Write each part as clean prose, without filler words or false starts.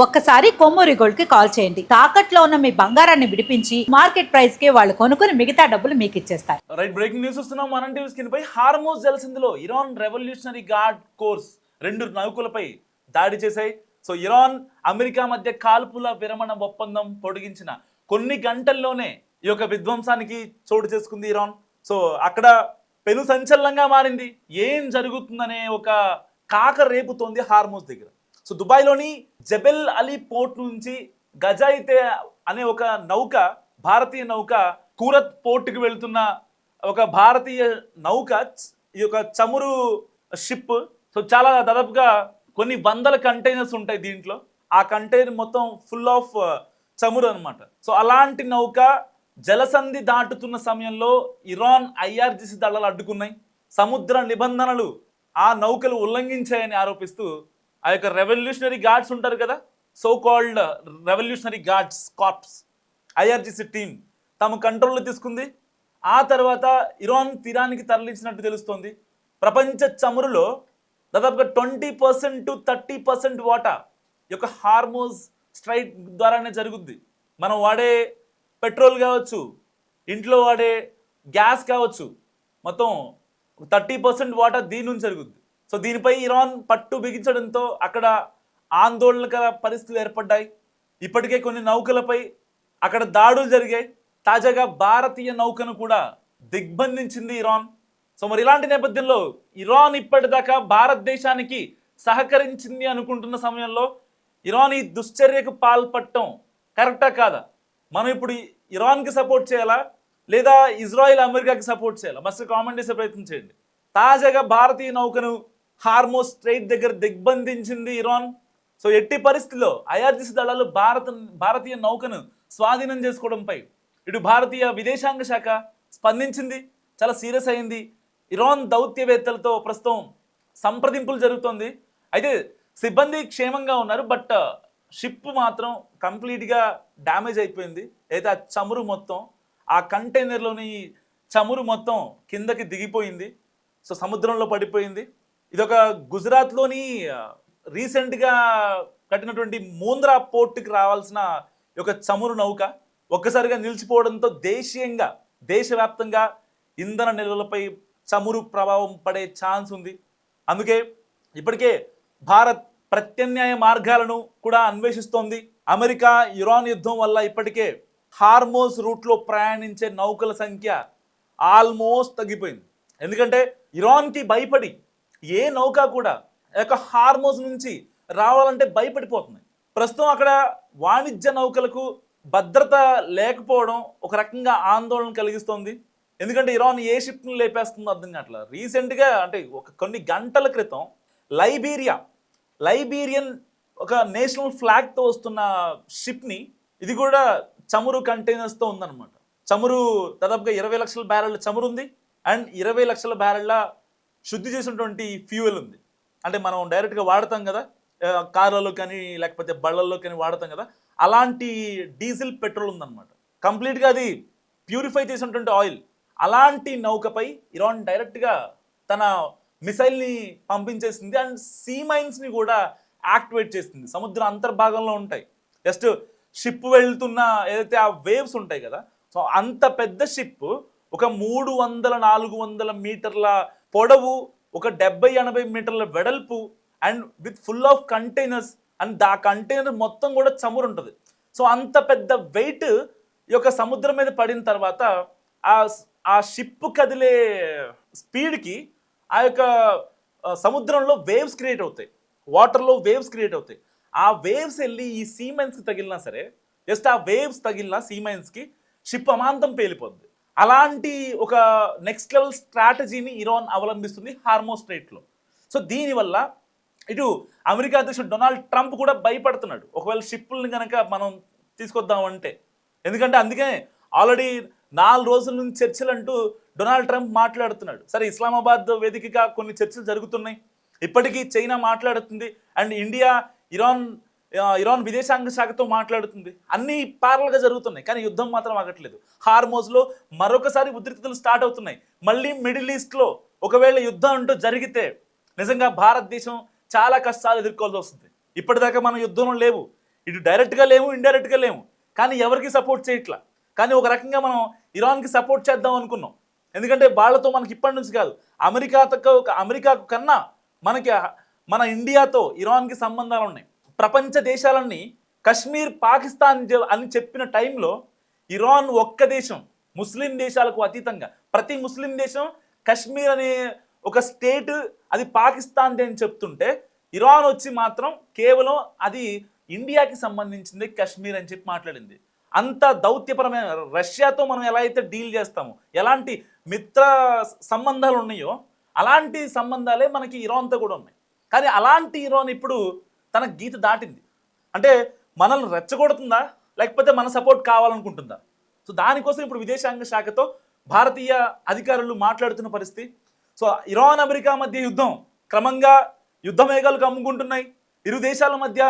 ఒక్కసారి కొమ్మూరి గోల్డ్ కి కాల్ చేయండి. తాకట్లో ఉన్న మీ బంగారాన్ని విడిపించి మార్కెట్ ప్రైస్ కి వాళ్ళు కొనుక్కుని మిగతా డబ్బులు మీకు ఇచ్చేస్తారు. రైట్, బ్రేకింగ్ న్యూస్ వస్తున్నాం. మనం టీవీ స్క్రీన్ పై హార్మోజ్ జలసంధిలో ఇరాన్ రెవల్యూషనరీ గార్డ్ కోర్స్ 2 నౌకలపై దాడి చేశాయి. సో ఇరాన్ అమెరికా మధ్య కాల్పుల విరమణ ఒప్పందం పొడిగించిన కొన్ని గంటల్లోనే ఈ యొక్క విధ్వంసానికి చోటు చేసుకుంది ఇరాన్. సో అక్కడ పెను సంచలనంగా మారింది. ఏం జరుగుతుందనే ఒక కాక రేపుతోంది హార్మోజ్ దగ్గర. సో దుబాయ్లోని జబెల్ అలీ పోర్ట్ నుంచి గజాయితే అనే ఒక నౌక, భారతీయ నౌక కూరత్ పోర్టుకి వెళ్తున్న ఒక భారతీయ నౌక, ఈ యొక్క చమురు షిప్. సో చాలా దాదాపుగా కొన్ని వందల కంటైనర్స్ ఉంటాయి దీంట్లో. ఆ కంటైనర్ మొత్తం ఫుల్ ఆఫ్ చమురు అనమాట. సో అలాంటి నౌక జలసంధి దాటుతున్న సమయంలో ఇరాన్ IRGC దళాలు అడ్డుకున్నాయి. సముద్ర నిబంధనలు ఆ నౌకలు ఉల్లంఘించాయని ఆరోపిస్తూ ఆ యొక్క రెవల్యూషనరీ గార్డ్స్ ఉంటారు కదా, so called revolutionary guards corps, IRGC team తమ కంట్రోల్లో తీసుకుంది. ఆ తర్వాత ఇరాన్ తీరానికి తరలించినట్టు తెలుస్తోంది. ప్రపంచ చమురులో దాదాపుగా 20% to 30% వాటా ఈ యొక్క హార్మోజ్ స్ట్రైట్ ద్వారానే జరుగుద్ది. మనం వాడే పెట్రోల్ కావచ్చు, ఇంట్లో వాడే గ్యాస్ కావచ్చు, మొత్తం 30% వాటా దీని నుంచి జరుగుద్ది. సో దీనిపై ఇరాన్ పట్టు బిగించడంతో అక్కడ ఆందోళనకర పరిస్థితులు ఏర్పడ్డాయి. ఇప్పటికే కొన్ని నౌకలపై అక్కడ దాడులు జరిగాయి. తాజాగా భారతీయ నౌకను కూడా దిగ్బంధించింది ఇరాన్. సో మరి ఇలాంటి నేపథ్యంలో ఇరాన్ ఇప్పటిదాకా భారతదేశానికి సహకరించింది అనుకుంటున్న సమయంలో ఇరాన్ ఈ దుశ్చర్యకు పాల్పడటం కరెక్టా కాదా? మనం ఇప్పుడు ఇరాన్కి సపోర్ట్ చేయాలా లేదా ఇజ్రాయిల్ అమెరికాకి సపోర్ట్ చేయాలా? మస్తు కామెంట్ చేసే ప్రయత్నం చేయండి. తాజాగా భారతీయ నౌకను హార్మోజ్ స్ట్రైట్ దగ్గర దిగ్బంధించింది ఇరాన్. సో ఎట్టి పరిస్థితుల్లో IRGC దళాలు భారతీయ నౌకను స్వాధీనం చేసుకోవడంపై ఇటు భారతీయ విదేశాంగ శాఖ స్పందించింది, చాలా సీరియస్ అయింది. ఇరాన్ దౌత్యవేత్తలతో ప్రస్తుతం సంప్రదింపులు జరుగుతోంది. అయితే సిబ్బంది క్షేమంగా ఉన్నారు, బట్ షిప్ మాత్రం కంప్లీట్గా డ్యామేజ్ అయిపోయింది. అయితే ఆ చమురు మొత్తం, ఆ కంటైనర్లోని చమురు మొత్తం కిందకి దిగిపోయింది. సో సముద్రంలో పడిపోయింది. ఇదొక గుజరాత్లోని రీసెంట్గా కట్టినటువంటి మూంద్రా పోర్టుకి రావాల్సిన ఒక చమురు నౌక ఒక్కసారిగా నిలిచిపోవడంతో దేశవ్యాప్తంగా ఇంధన నిల్వలపై చమురు ప్రభావం పడే ఛాన్స్ ఉంది. అందుకే ఇప్పటికే భారత్ ప్రత్యామ్నాయ మార్గాలను కూడా అన్వేషిస్తోంది. అమెరికా ఇరాన్ యుద్ధం వల్ల ఇప్పటికే హార్మోజ్ రూట్లో ప్రయాణించే నౌకల సంఖ్య ఆల్మోస్ట్ తగ్గిపోయింది. ఎందుకంటే ఇరాన్కి భయపడి ఏ నౌక కూడా యొక్క హార్మోజ్ నుంచి రావాలంటే భయపడిపోతుంది. ప్రస్తుతం అక్కడ వాణిజ్య నౌకలకు భద్రత లేకపోవడం ఒక రకంగా ఆందోళన కలిగిస్తోంది. ఎందుకంటే ఇరాన్ ఏ షిప్ని లేపేస్తుందో అర్థం కావట్లేదు. రీసెంట్గా అంటే కొన్ని గంటల క్రితం లైబీరియన్ ఒక నేషనల్ ఫ్లాగ్తో వస్తున్న షిప్ని, ఇది కూడా చమురు కంటైనర్స్తో ఉందన్నమాట. చమురు దాదాపుగా 20 లక్షల బ్యారెళ్ళ చమురు ఉంది అండ్ 20 లక్షల బ్యారెళ్ళ శుద్ధి చేసినటువంటి ఫ్యూయల్ ఉంది. అంటే మనం డైరెక్ట్గా వాడతాం కదా, కార్లలో కానీ లేకపోతే బళ్ళల్లో కానీ వాడతాం కదా, అలాంటి డీజిల్ పెట్రోల్ ఉందన్నమాట. కంప్లీట్గా అది ప్యూరిఫై చేసినటువంటి ఆయిల్. అలాంటి నౌకపై ఇరాన్ డైరెక్ట్గా తన మిసైల్ని పంపించేసింది అండ్ సీ మైన్స్ని కూడా యాక్టివేట్ చేసింది. సముద్ర అంతర్భాగంలో ఉంటాయి. జస్ట్ షిప్ వెళ్తున్న ఏదైతే ఆ వేవ్స్ ఉంటాయి కదా, సో అంత పెద్ద షిప్ ఒక 300-400 మీటర్ల పొడవు, ఒక 70-80 మీటర్ల వెడల్పు and with full of containers and ఆ కంటైనర్ మొత్తం కూడా చమురు ఉంటుంది. సో అంత పెద్ద వెయిట్ ఈ యొక్క సముద్రం మీద పడిన తర్వాత ఆ షిప్ కదిలే స్పీడ్కి ఆ యొక్క సముద్రంలో వేవ్స్ క్రియేట్ అవుతాయి, వాటర్లో వేవ్స్ క్రియేట్ అవుతాయి. ఆ వేవ్స్ వెళ్ళి ఈ సీమైన్స్కి తగిలినా సరే, జస్ట్ ఆ వేవ్స్ తగిలిన సీమైన్స్కి షిప్ అమాంతం పేలిపోద్ది. అలాంటి ఒక నెక్స్ట్ లెవెల్ స్ట్రాటజీని ఇరాన్ అవలంబిస్తుంది హార్మోజ్ స్ట్రైట్లో. సో దీనివల్ల ఇటు అమెరికా అధ్యక్షుడు డొనాల్డ్ ట్రంప్ కూడా భయపడుతున్నాడు, ఒకవేళ షిప్పుల్ని కనుక మనం తీసుకొద్దామంటే. ఎందుకంటే అందుకే ఆల్రెడీ 4 రోజుల నుంచి చర్చలు అంటూ డొనాల్డ్ ట్రంప్ మాట్లాడుతున్నాడు. సరే, ఇస్లామాబాద్ వేదికగా కొన్ని చర్చలు జరుగుతున్నాయి. ఇప్పటికీ చైనా మాట్లాడుతుంది అండ్ ఇండియా ఇరాన్ విదేశాంగ శాఖతో మాట్లాడుతుంది. అన్నీ ప్యారల్గా జరుగుతున్నాయి, కానీ యుద్ధం మాత్రం ఆగట్లేదు. హార్మోజ్లో మరొకసారి ఉద్రిక్తతలు స్టార్ట్ అవుతున్నాయి. మళ్ళీ మిడిల్ ఈస్ట్లో ఒకవేళ యుద్ధం అంటూ జరిగితే నిజంగా భారతదేశం చాలా కష్టాలు ఎదుర్కోవాల్సి వస్తుంది. ఇప్పటిదాకా మనం యుద్ధంలో లేవు, ఇటు డైరెక్ట్గా లేము, ఇండైరెక్ట్గా లేము, కానీ ఎవరికి సపోర్ట్ చేయట్లా. కానీ ఒక రకంగా మనం ఇరాన్కి సపోర్ట్ చేద్దాం అనుకున్నాం. ఎందుకంటే వాళ్ళతో మనకి ఇప్పటి నుంచి కాదు, అమెరికాకు కన్నా మనకి మన ఇండియాతో ఇరాన్కి సంబంధాలు ఉన్నాయి. ప్రపంచ దేశాలన్నీ కశ్మీర్ పాకిస్తాన్ అని చెప్పిన టైంలో ఇరాన్ ఒక్క దేశం, ముస్లిం దేశాలకు అతీతంగా ప్రతి ముస్లిం దేశం కశ్మీర్ అనే ఒక స్టేట్ అది పాకిస్తాన్ది అని చెప్తుంటే, ఇరాన్ వచ్చి మాత్రం కేవలం అది ఇండియాకి సంబంధించింది కశ్మీర్ అని చెప్పి మాట్లాడింది. అంత దౌత్యపరమైన రష్యాతో మనం ఎలా అయితే డీల్ చేస్తామో, ఎలాంటి మిత్ర సంబంధాలు ఉన్నాయో అలాంటి సంబంధాలే మనకి ఇరాన్తో కూడా ఉన్నాయి. కానీ అలాంటి ఇరాన్ ఇప్పుడు తన గీత దాటింది. అంటే మనల్ని రెచ్చగొడుతుందా, లేకపోతే మన సపోర్ట్ కావాలనుకుంటుందా? సో దానికోసం ఇప్పుడు విదేశాంగ శాఖతో భారతీయ అధికారులు మాట్లాడుతున్న పరిస్థితి. సో ఇరాన్ అమెరికా మధ్య యుద్ధం క్రమంగా యుద్ధ మేఘాలు కమ్ముకుంటున్నాయి. ఇరు దేశాల మధ్య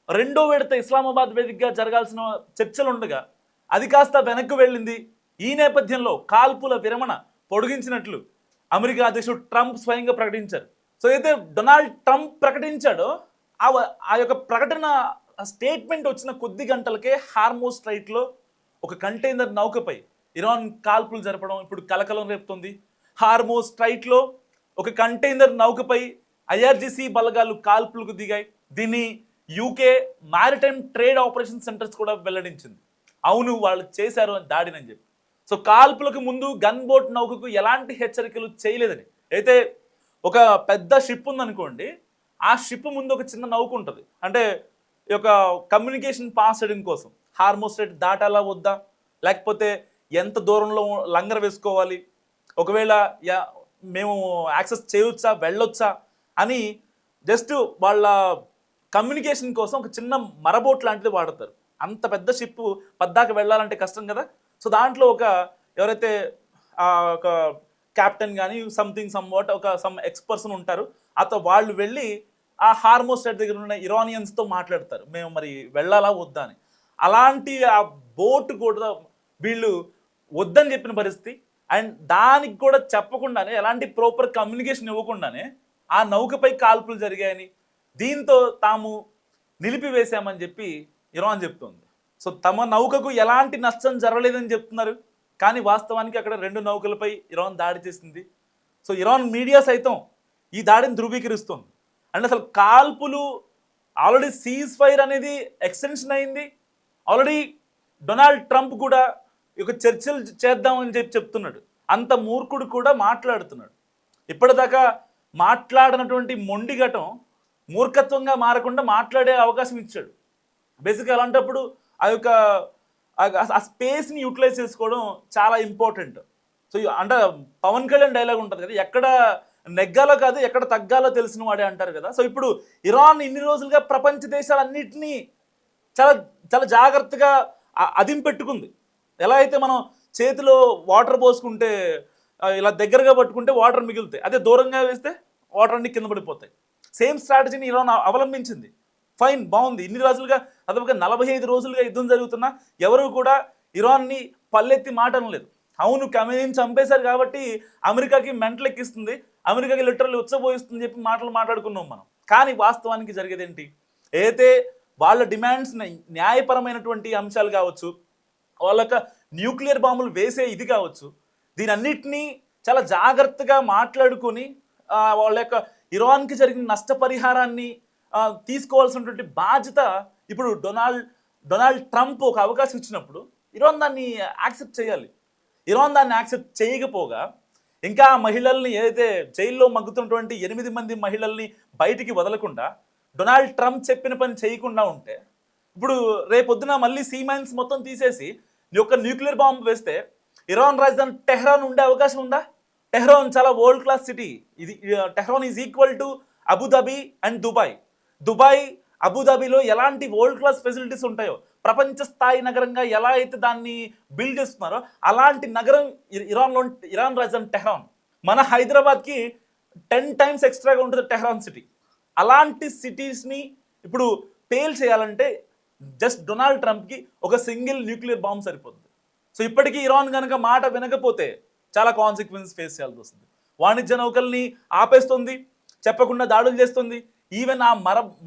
రెండో విడత ఇస్లామాబాద్ వేదికగా జరగాల్సిన చర్చలు ఉండగా అది కాస్త వెనక్కు వెళ్ళింది. ఈ నేపథ్యంలో కాల్పుల విరమణ పొడిగించినట్లు అమెరికా అధ్యక్షుడు ట్రంప్ స్వయంగా ప్రకటించారు. సో అయితే డొనాల్డ్ ట్రంప్ ప్రకటించాడో ఆ యొక్క ప్రకటన స్టేట్మెంట్ వచ్చిన కొద్ది గంటలకే హార్మోస్ స్ట్రైట్లో ఒక కంటైనర్ నౌకపై ఇరాన్ కాల్పులు జరపడం ఇప్పుడు కలకలం రేపుతోంది. హార్మోస్ స్ట్రైట్లో ఒక కంటైనర్ నౌకపై ఐఆర్జీసీ బలగాలు కాల్పులకు దిగాయి. దీన్ని UK maritime trade operation centres కూడా వెల్లడించింది. అవును, వాళ్ళు చేశారు అని దాడినని చెప్పి. సో కాల్పులకు ముందు గన్ బోట్ నౌకకు ఎలాంటి హెచ్చరికలు చేయలేదని. అయితే ఒక పెద్ద షిప్ ఉందనుకోండి, ఆ షిప్ ముందు ఒక చిన్న నౌక ఉంటుంది. అంటే ఈ యొక్క కమ్యూనికేషన్ పాస్ చేయడం కోసం హార్మోస్ స్ట్రైట్ దాటాలా వద్దా, లేకపోతే ఎంత దూరంలో లంగర్ వేసుకోవాలి, ఒకవేళ మేము యాక్సెస్ చేయొచ్చా, వెళ్ళొచ్చా అని జస్ట్ వాళ్ళ కమ్యూనికేషన్ కోసం ఒక చిన్న మరబోట్ లాంటిది వాడతారు. అంత పెద్ద షిప్ పద్దాక వెళ్ళాలంటే కష్టం కదా. సో దాంట్లో ఎవరైతే ఒక క్యాప్టెన్ కానీ సమ్ ఎక్స్పర్సన్ ఉంటారు, వాళ్ళు వెళ్ళి ఆ హార్మోస్ స్ట్రైట్ దగ్గర ఉన్న ఇరానియన్స్తో మాట్లాడతారు, మేము మరి వెళ్ళాలా వద్దా అని. అలాంటి ఆ బోట్ కూడా వీళ్ళు వద్దని చెప్పిన పరిస్థితి. అండ్ దానికి కూడా చెప్పకుండానే, ఎలాంటి ప్రాపర్ కమ్యూనికేషన్ ఇవ్వకుండానే ఆ నౌకపై కాల్పులు జరిగాయని, దీంతో తాము నిలిపివేశామని చెప్పి ఇరాన్ చెప్తుంది. సో తమ నౌకకు ఎలాంటి నష్టం జరగలేదని చెప్తున్నారు, కానీ వాస్తవానికి అక్కడ 2 నౌకలపై ఇరాన్ దాడి చేసింది. సో ఇరాన్ మీడియా సైతం ఈ దాడిని ధృవీకరిస్తుంది. అంటే అసలు కాల్పులు ఆల్రెడీ సీజ్ ఫైర్ అనేది ఎక్స్టెన్షన్ అయింది. ఆల్రెడీ డొనాల్డ్ ట్రంప్ కూడా ఒక చర్చలు చేద్దామని చెప్తున్నాడు. అంత మూర్ఖుడు కూడా మాట్లాడుతున్నాడు. ఇప్పటిదాకా మాట్లాడినటువంటి మొండిగటం మూర్ఖత్వంగా మారకుండా మాట్లాడే అవకాశం ఇచ్చాడు. బేసిక్గా అలాంటప్పుడు ఆ స్పేస్ని యూటిలైజ్ చేసుకోవడం చాలా ఇంపార్టెంట్. సో అంటే పవన్ కళ్యాణ్ డైలాగ్ ఉంటుంది కదా, ఎక్కడ నెగ్గాలో కాదు ఎక్కడ తగ్గాలో తెలిసిన వాడే అంటారు కదా. సో ఇప్పుడు ఇరాన్ ఇన్ని రోజులుగా ప్రపంచ దేశాలన్నింటినీ చాలా చాలా జాగ్రత్తగా అదింపెట్టుకుంది. ఎలా అయితే మనం చేతిలో వాటర్ పోసుకుంటే ఇలా దగ్గరగా పట్టుకుంటే వాటర్ మిగులుతాయి, అదే దూరంగా వేస్తే వాటర్ అన్ని కింద పడిపోతాయి. సేమ్ స్ట్రాటజీని ఇరాన్ అవలంబించింది. ఫైన్, బాగుంది. ఇన్ని రోజులుగా అదొక 45 రోజులుగా యుద్ధం జరుగుతున్నా ఎవరు కూడా ఇరాన్ని పల్లెత్తి మాట అనలేదు. అవును, ఖమేనీని చంపేశారు కాబట్టి అమెరికాకి మెంటల్ ఎక్కిస్తుంది, అమెరికాకి లిటరల్లీ ఉచ్చబోయిస్తుంది చెప్పి మాట్లాడుకున్నాం మనం. కానీ వాస్తవానికి జరిగేది ఏంటి? అయితే వాళ్ళ డిమాండ్స్ న్యాయపరమైనటువంటి అంశాలు కావచ్చు, వాళ్ళ యొక్క న్యూక్లియర్ బాంబులు వేసే ఇది కావచ్చు, దీనన్నిటినీ చాలా జాగ్రత్తగా మాట్లాడుకొని వాళ్ళ యొక్క ఇరాన్కి జరిగిన నష్టపరిహారాన్ని తీసుకోవాల్సినటువంటి బాధ్యత ఇప్పుడు డొనాల్డ్ ట్రంప్ ఒక అవకాశం ఇచ్చినప్పుడు ఇరాన్ దాన్ని యాక్సెప్ట్ చేయాలి. ఇరాన్ దాన్ని యాక్సెప్ట్ చేయకపోగా ఇంకా మహిళల్ని, ఏదైతే జైల్లో మగ్గుతున్నటువంటి 8 మంది మహిళల్ని బయటికి వదలకుండా డొనాల్డ్ ట్రంప్ చెప్పిన పని చేయకుండా ఉంటే, ఇప్పుడు రేపొద్దున మళ్ళీ సీమైన్స్ మొత్తం తీసేసి ఒక న్యూక్లియర్ బాంబు వేస్తే ఇరాన్ రాజధాని టెహ్రాన్ ఉండే అవకాశం ఉందా? టెహ్రాన్ చాలా వరల్డ్ క్లాస్ సిటీ. ఇది Tehran is equal to Abu Dhabi and Dubai అబుదాబిలో ఎలాంటి వరల్డ్ క్లాస్ ఫెసిలిటీస్ ఉంటాయో, ప్రపంచ స్థాయి నగరంగా ఎలా అయితే దాన్ని బిల్డ్ చేస్తున్నారో అలాంటి నగరం ఇరాన్ రాజధాని టెహ్రాన్. మన హైదరాబాద్కి 10 times ఎక్స్ట్రాగా ఉంటుంది టెహ్రాన్ సిటీ. అలాంటి సిటీస్ని ఇప్పుడు పేల్ చేయాలంటే జస్ట్ డొనాల్డ్ ట్రంప్కి ఒక సింగిల్ న్యూక్లియర్ బాంబ్ సరిపోతుంది. సో ఇప్పటికీ ఇరాన్ కనుక మాట వినకపోతే చాలా కాన్సిక్వెన్సెస్ ఫేస్ చేయాల్సి వస్తుంది. వాణిజ్య నౌకల్ని ఆపేస్తుంది, చెప్పకుండా దాడులు చేస్తుంది. ఈవెన్ ఆ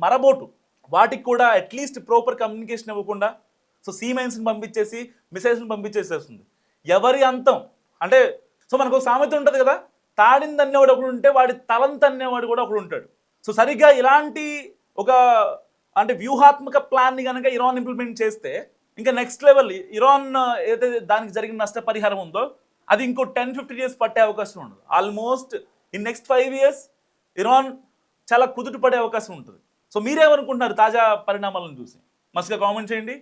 మరబోటు వాటికి కూడా అట్లీస్ట్ ప్రాపర్ కమ్యూనికేషన్ ఇవ్వకుండా సో సీ మైన్స్ని పంపించేసి మిసైల్స్ని పంపించేసేస్తుంది. ఎవరి అంతం అంటే సో మనకు ఒక సామెత ఉంటుంది కదా, తాడిని తన్నేవాడు ఒకడు ఉంటే వాడి తలను తన్నేవాడు కూడా ఒకడు ఉంటాడు. సో సరిగ్గా ఇలాంటి ఒక అంటే వ్యూహాత్మక ప్లాన్ని కనుక ఇరాన్ ఇంప్లిమెంట్ చేస్తే ఇంకా నెక్స్ట్ లెవెల్ ఇరాన్ ఏదైతే దానికి జరిగిన నష్టపరిహారం ఉందో అది ఇంకో 10-15 years పట్టే అవకాశం ఉండదు. Almost in next 5 years Iran చాలా కుదుట పడే అవకాశం ఉంటుంది. సో మీరేమనుకుంటున్నారు తాజా పరిణామాలను చూసి? మస్తుగా కామెంట్ చేయండి.